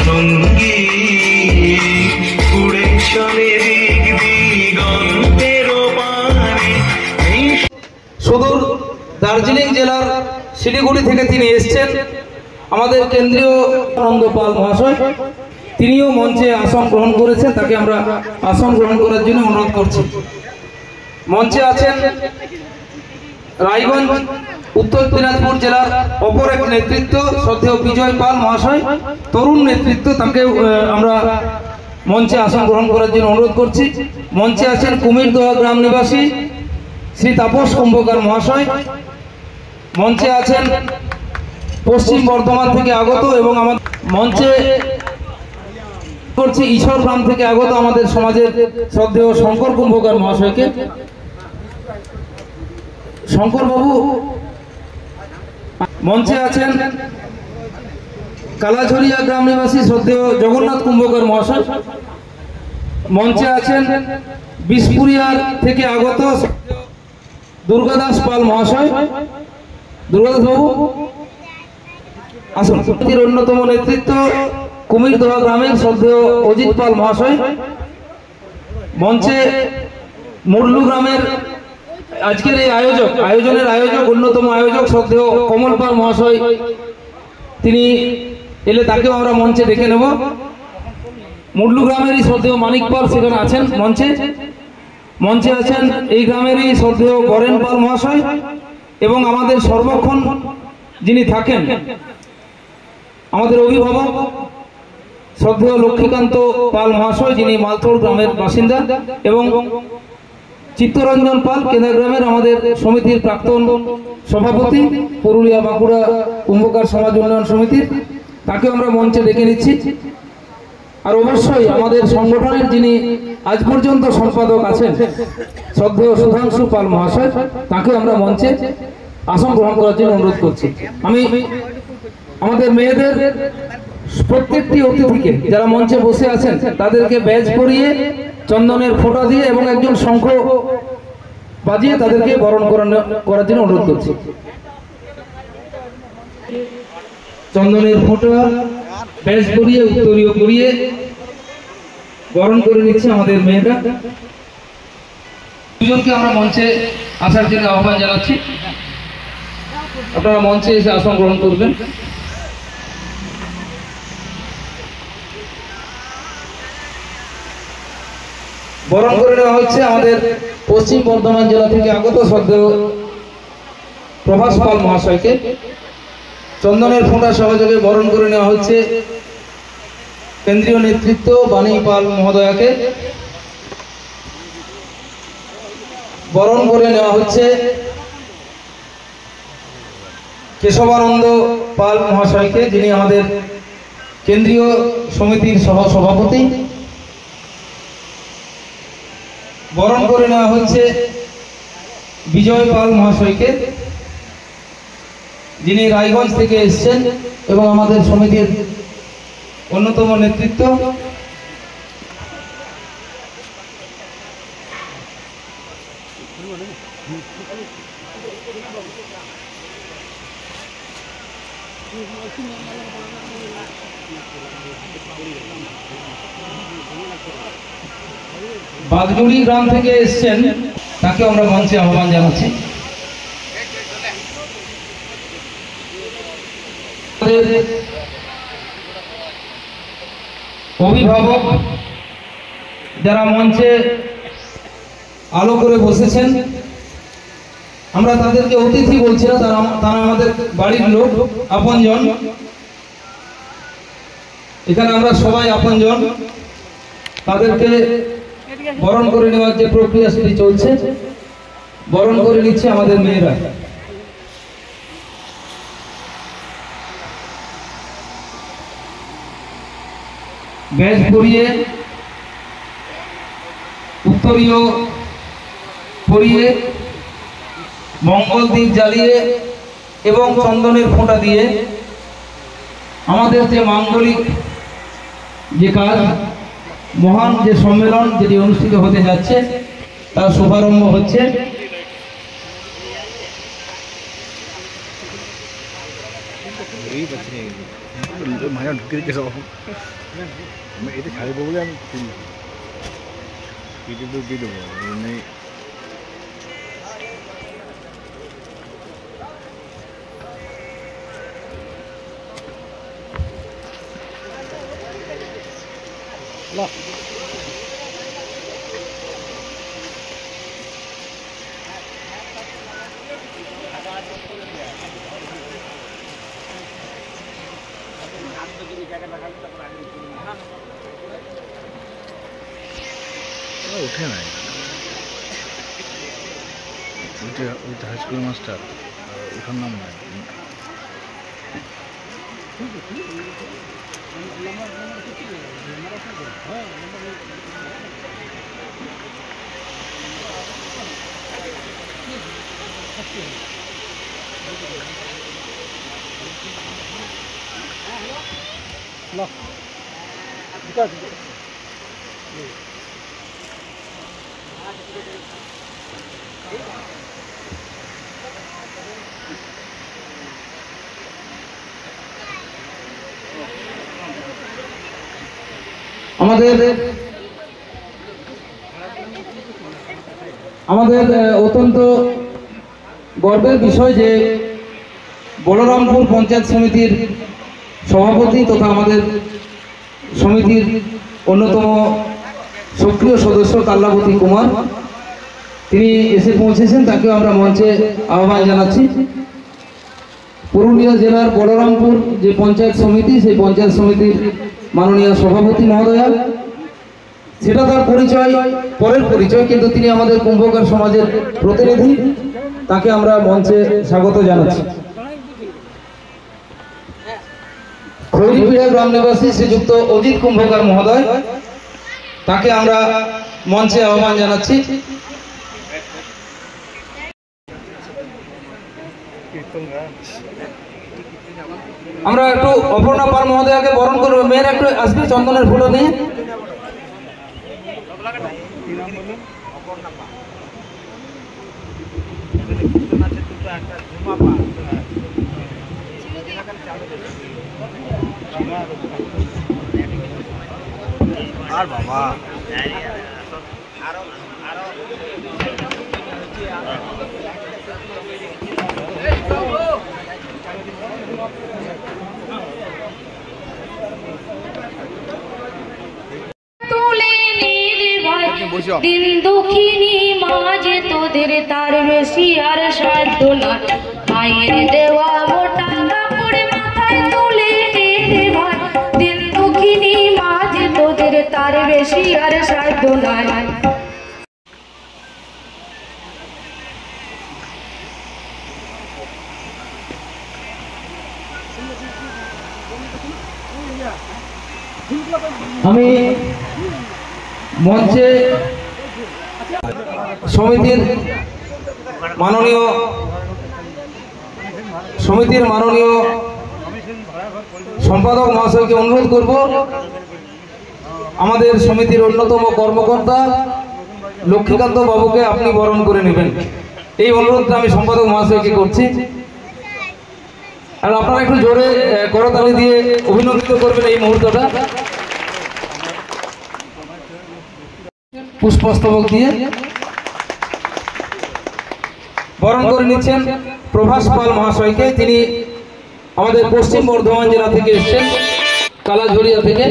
সঙ্গী উড়ে চলে দিক দিগন্তের পানে। সুদূর দার্জিলিং জেলার শিলিগুড়ি থেকে তিনি এসেছেন আমাদের কেন্দ্রীয় আনন্দ পাল মহাশয়, তিনিও মঞ্চে আসন গ্রহণ করেছেন। তাকে আমরা আসন গ্রহণ করার জন্য অনুরোধ করছি। মঞ্চে আছেন রায়গঞ্জ উত্তর দিনাজপুর জেলার অপর এক নেতৃত্ব শ্রদ্ধেয় বিজয় পাল মহাশয়, তরুণ নেতৃত্ব, তাকে আমরা মঞ্চে আসন গ্রহণ করার জন্য অনুরোধ করছি। মঞ্চে আছেন কুমিরদোয়া গ্রাম নিবাসী শ্রী তাপস কুম্ভকার মহাশয়। মঞ্চে আছেন পশ্চিম বর্ধমান থেকে আগত এবং আমাদের মঞ্চে করছি ঈশ্বর গ্রাম থেকে আগত আমাদের সমাজের শ্রদ্ধেয় শঙ্কর কুম্ভকার মহাশয়কে। শঙ্কর বাবু মঞ্চে আছেন কালাঝরিয়া গ্রাম নিবাসী শ্রদ্ধেয় জগন্নাথ কুম্ভকার মহাশয়। মঞ্চে আছেন বিশপুরিয়ার থেকে আগত দুর্গাদাস পাল মহাশয়। দুর্গাদাস বাবু আসুন। অন্যতম নেতৃত্ব কুমিরদোহা গ্রামের শ্রদ্ধেয় অজিত পাল মহাশয়। মঞ্চে মুরলু গ্রামের আজকের এই আয়োজনের আয়োজক অন্যতম আয়োজক শ্রদ্ধেয় কমল পাল মহাশয়, তিনি এলে তাকেও আমরা মঞ্চে ডেকে নেব। মুরলু গ্রামেরই শ্রদ্ধেয় মানিক পাল সেখানে আছেন মঞ্চে। মঞ্চে আছেন এই গ্রামেরই শ্রদ্ধেয় বরেন পাল মহাশয় এবং আমাদের সর্বক্ষণ যিনি থাকেন আমাদের অভিভাবক শ্রদ্ধেয় লক্ষ্মীকান্ত পাল মহাশয়, যিনি মালথোড় গ্রামের বাসিন্দা, এবং চিত্তরঞ্জন পাল কেন্দ্র গ্রামের আমাদের সমিতির প্রাক্তন সভাপতি, পুরুলিয়া বাঁকুড়া কুম্ভকার সমাজ উন্নয়ন সমিতির, তাকে আমরা মঞ্চে ডেকে নিচ্ছি। আর অবশ্যই আমাদের সংগঠনের যিনি আজ পর্যন্ত সম্পাদক আছেন শ্রদ্ধেয় সুধাংশু পাল মহাশয়, তাকে আমরা মঞ্চে আসন গ্রহণ করার জন্য অনুরোধ করছি। আমি আমাদের মেয়েদের প্রত্যেকটি অতিথিকে যারা মঞ্চে বসে আছেন তাদেরকে ব্যাজ পরিয়ে চন্দনের ফোঁটা দিয়ে এবং একজন শঙ্খ বাজিয়ে তাদেরকে বরণ করার জন্য অনুরোধ করছি। চন্দনের ফোঁটা ব্যাজ পরিয়ে উত্তরীয় পরিয়ে বরণ করে নিচ্ছে আমাদের মেয়েরা। দুজনকে আমরা মঞ্চে আসার জন্য আহ্বান জানাচ্ছি। আপনারা মঞ্চে এসে আসন গ্রহণ করবেন। বরণ করে নেওয়া হচ্ছে আমাদের পশ্চিম বর্ধমান জেলা থেকে আগত শ্রদ্ধেয় প্রভাস পাল মহাশয়কে। চন্দনের ফোঁটা সহযোগে বরণ করে নেওয়া হচ্ছে কেন্দ্রীয় নেতৃত্ব বাণী পাল মহোদয়াকে। বরণ করে নেওয়া হচ্ছে কেশবানন্দ পাল মহাশয়কে, যিনি আমাদের কেন্দ্রীয় সমিতির সহ সভাপতি। বরণ করে নেওয়া হচ্ছে বিজয় পাল মহাশয়কে, যিনি রায়গঞ্জ থেকে এসেছেন এবং আমাদের সমিতির অন্যতম নেতৃত্ব। বাগজুড়ি গ্রাম থেকে এসেছেন, তাকে আমরা মঞ্চে আহ্বান জানাচ্ছি। অভিভাবক যারা মঞ্চে আলো করে বসেছেন, আমরা তাদেরকে অতিথি বলছি না, তারা আমাদের বাড়ির লোক, আপনজন। এখানে আমরা সবাই আপনজন। তাদেরকে বরণ করে নেওয়ার যে প্রক্রিয়া সেটি চলছে। বরণ করে নিচ্ছে আমাদের মেয়েরা। ব্যাজ পরিয়ে উত্তরীয় পরিয়ে মঙ্গল দ্বীপ জ্বালিয়ে এবং চন্দনের ফোঁটা দিয়ে আমাদের যে মাঙ্গলিক যে কাজ, মহান যে সম্মেলন যেটি অনুষ্ঠিত হতে যাচ্ছে তার শুভারম্ভ হচ্ছে। মায়া ঢুকে দিচ্ছে সব আমি এটা ছাড়িব বলে আমি কেটে তো দিয়ে দেবো এমনি উঠে নাই ওইটা হাই স্কুল মাস্টার উঠার নাম নাই আমাদের অত্যন্ত গর্বের বিষয় যে বলরামপুর পঞ্চায়েত সমিতির সভাপতি তথা আমাদের সমিতির অন্যতম সক্রিয় সদস্য কাল্লাবতী কুমার তিনি এসে পৌঁছেছেন, তাকেও আমরা মঞ্চে আহ্বান জানাচ্ছি। পুরুলিয়া জেলার বলরামপুর যে পঞ্চায়েত সমিতি, সেই পঞ্চায়েত সমিতির মাননীয় সভাপতি মহোদয়া, সেটা তার পরিচয় পরের পরিচয়, কিন্তু তিনি আমাদের কুম্ভকার সমাজের প্রতিনিধি, তাকে আমরা মঞ্চে স্বাগত জানাচ্ছি। খৈরিপিড়া গ্রাম নিবাসী শ্রীযুক্ত অজিত কুম্ভকার মহোদয়, তাকে আমরা মঞ্চে আহ্বান জানাচ্ছি। আমরা একটু অপর্ণা পাল মহোদয়কে বরণ করবো। মেয়ের একটু আসবে চন্দনের ফুটো নিয়ে। আর বাবা দিন দুঃখিনী মাঝে তোদের তার বেশি আর সাধ্য না, মায়ের দেওয়া মোটা কাপড়ে মাথায় তুলে নে ভাই, দিন দুঃখিনী মাঝে তোদের তার বেশি আর সাধ্য নাই। আমি মঞ্চে সমিতির মাননীয় সম্পাদক মহাশয়কে অনুরোধ করব, আমাদের সমিতির অন্যতম কর্মকর্তা লক্ষ্মীকান্ত বাবুকে আপনি বরণ করে নেবেন, এই অনুরোধটা আমি সম্পাদক মহাশয়কে করছি। আর আপনারা একটু জোরে করতালি দিয়ে অভিনন্দিত করবেন এই মুহূর্তটা। পুষ্পস্তবক দিয়ে বরণ করে নিচ্ছেন প্রভাস পাল মহাশয়কে, তিনি আমাদের পশ্চিম বর্ধমান জেলা থেকে এসেছেন, কালাঝরিয়া থেকে।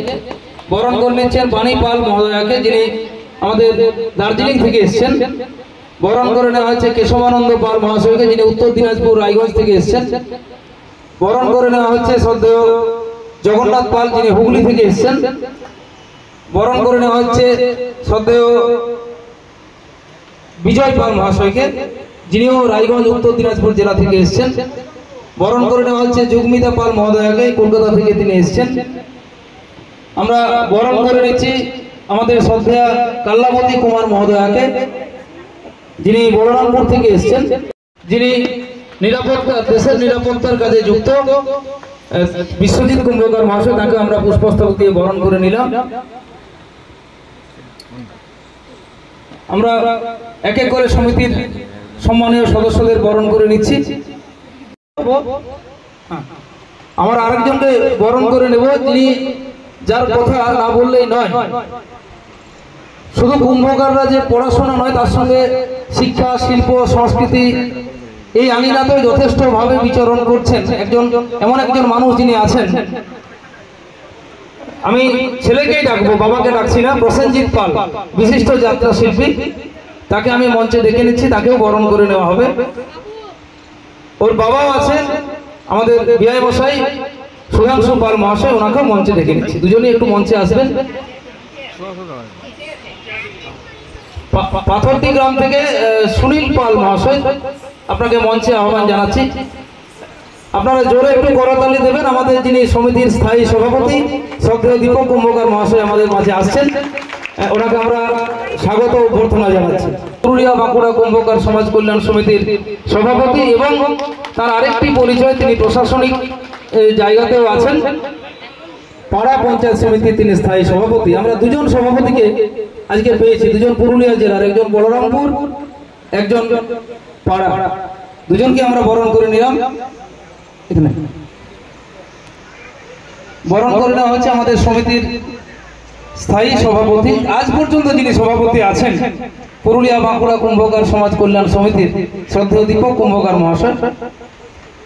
বরণ করে নিচ্ছেন বাণী পাল মহোদয়াকে, যিনি আমাদের দার্জিলিং থেকে এসেছেন। বরণ করে নেওয়া হয়েছে কেশবানন্দ পাল মহাশয়কে, যিনি উত্তর দিনাজপুর রায়গঞ্জ থেকে এসেছেন। বরণ করে নেওয়া হচ্ছে শ্রদ্ধেয় জগন্নাথ পাল, যিনি হুগলি থেকে এসেছেন। বরণ করে নেওয়া হচ্ছে শ্রদ্ধেয় বিজয় পাল মহাশয়কে, যিনিও রায়গঞ্জ উত্তর দিনাজপুর জেলা থেকে এসেছেন। বরণ করে নেওয়া হচ্ছে যুগ্মিতা পাল মহোদয়াকে, কলকাতা থেকে তিনি এসেছেন। আমরা বরণ করে নিচ্ছি আমাদের শ্রদ্ধেয় কাল্লাবতী কুমার মহোদয়াকে, যিনি বলরামপুর থেকে এসেছেন, যিনি দেশের নিরাপত্তার কাজে যুক্ত বিশ্বজিৎ কুম্ভকার মহাশয়, তাকে আমরা পুষ্পস্তবক দিয়ে বরণ করে নিলাম। আমরা এক এক করে সমিতির সম্মানীয় সদস্যদের বরণ করে নিচ্ছি। আমার আরেকজনকে বরণ করে নেব, যিনি যার কথা না বললেই নয়। শুধু কুম্ভকাররা যে পড়াশোনা নয়, তার সঙ্গে শিক্ষা, শিল্প, সংস্কৃতি এই আঙিনাতেও যথেষ্টভাবে বিচরণ করছেন এমন একজন মানুষ যিনি আছেন। আমি ছেলেকেই ডাকবো, বাবাকে ডাকছি না। প্রসেনজিৎ পাল, বিশিষ্ট যাত্রা শিল্পী, তাকে আমি মঞ্চে ডেকে নিচ্ছি, তাকেও বরণ করে নেওয়া হবে। ওর বাবাও আছেন আমাদের বিআই মশাই সুধাংশু পাল মহাশয়, ওনাকেও মঞ্চে ডেকে নিচ্ছি। দুজনেই একটু মঞ্চে আসবেন। পাথরটি গ্রাম থেকে সুনীল পাল মহাশয়, আপনাকে মঞ্চে আহ্বান জানাচ্ছি। আপনারা জোরে একটু করতালি দেবেন। আমাদের যিনি সমিতির স্থায়ী সভাপতি শ্রদ্ধেয় দীপক কুম্ভকার মহাশয় আমাদের মাঝে আসছেন, ওনাকে আমরা স্বাগত অভ্যর্থনা জানাচ্ছি। পুরুলিয়া বাঁকুড়া কুম্ভকার সমাজ কল্যাণ সমিতির সভাপতি এবং তার আরেকটি পরিচয়, তিনি প্রশাসনিক জায়গাতেও আছেন। পাড়া পঞ্চায়েত সমিতির তিনি স্থায়ী সভাপতি। আমরা দুজন সভাপতিকে আজকে পেয়েছি, দুজন পুরুলিয়া জেলার, একজন বলরামপুর, একজন পাড়া। দুজনকে আমরা বরণ করে নিলাম। এখানে বরণ করে নেওয়া হচ্ছে আমাদের সমিতির স্থায়ী সভাপতি, আজ পর্যন্ত যিনি সভাপতি আছেন পুরুলিয়া বাঁকুড়া কুম্ভকার সমাজ কল্যাণ সমিতির শ্রদ্ধেয় দীপক কুম্ভকার মহাশয়,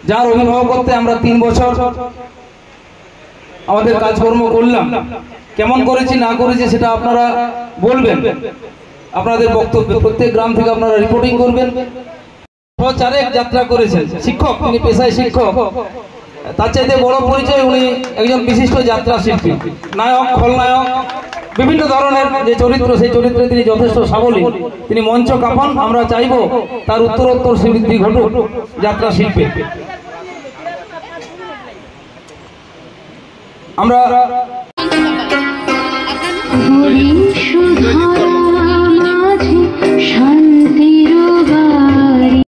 যার অভিভাবকত্বে আমরা 3 বছর আমাদের কাজকর্ম করলাম। কেমন করেছি না করেছি সেটা আপনারা বলবেন, আপনাদের বক্তব্য। প্রত্যেক গ্রাম থেকে আপনারা রিপোর্টিং করবেন। চারেক যাত্রা করেছেন, শিক্ষক, তিনি পেশায় শিক্ষক। তার চাইতে বড় পরিচয়, উনি একজন বিশিষ্ট যাত্রা শিল্পী, নায়ক, খলনায়ক, বিভিন্ন ধরনের যে চরিত্র, সেই চরিত্রে তিনি যথেষ্ট সাবলীল। তিনি মঞ্চ কাঁপান। আমরা চাইব তার উত্তরোত্তর শ্রীবৃদ্ধি ঘটুক যাত্রা শিল্পে। আমরা